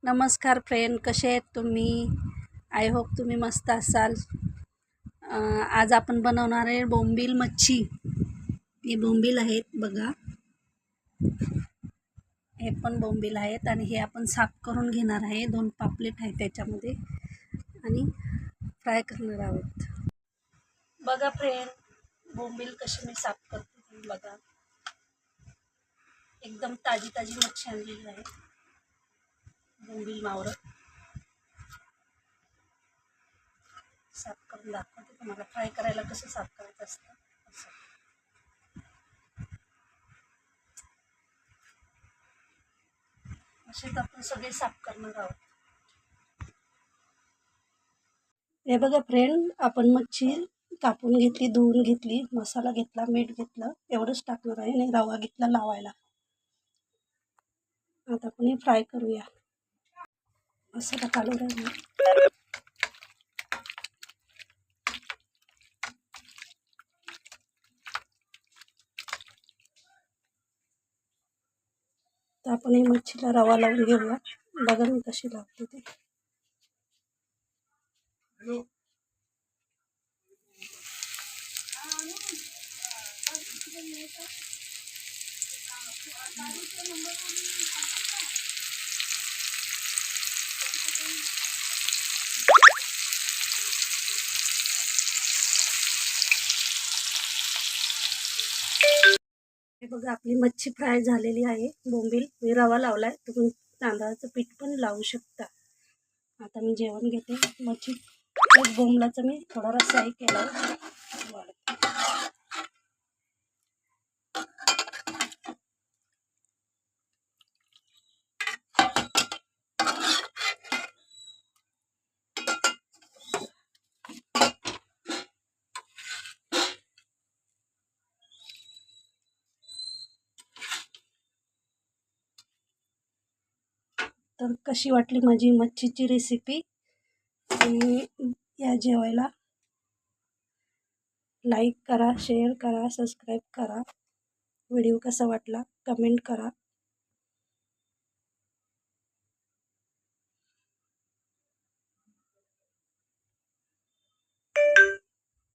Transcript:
नमस्कार फ्रेंड, कसे आहेत तुम्ही? आय होप तुम्ही मस्त असाल. आज आपण बनवणार आहे बोंबील मच्छी. हे बोंबील आहेत बघा, हे पण बोंबील आहेत आणि हे आपण साफ करून घेणार आहे. 2 पापलेट आहेत त्याच्यामध्ये आणि फ्राय करणार आहोत. बघा फ्रेंड, बोंबील कशी मी साफ करते तुम्ही बघा. एकदम ताजी ताजी मच्छी आणलेली आहे, बोंबील मावरं. साफ करून दाखवते तुम्हाला फ्राय करायला कसं साफ करायचं असतं. असं असेच आपण सगळे साफ करणार आहोत. हे बघा फ्रेंड, आपण मच्छी कापून घेतली, धुवून घेतली, मसाला घेतला, मीठ घेतलं, एवढंच टाकणार आहे आणि रवा घेतला लावायला. आता आपण हे फ्राय करूया. मसाला काढून राहिला. तर आपण हे मच्छीला रवा लावून घेऊया. बघा मी कशी लावते ते. हे बघा आपली मच्छी फ्राय झालेली आहे. बोंबील मी रवा लावलाय, तुम्ही तांदळाचं पीठ पण लावू शकता. आता मी जेवण घेते. मच्छी बोंबलाचा मी थोडा रस्सा केला. तर कशी वाटली माझी मच्छीची रेसिपी? आणि या जेवायला लाईक करा, शेअर करा, सबस्क्राईब करा. व्हिडिओ कसा वाटला कमेंट करा.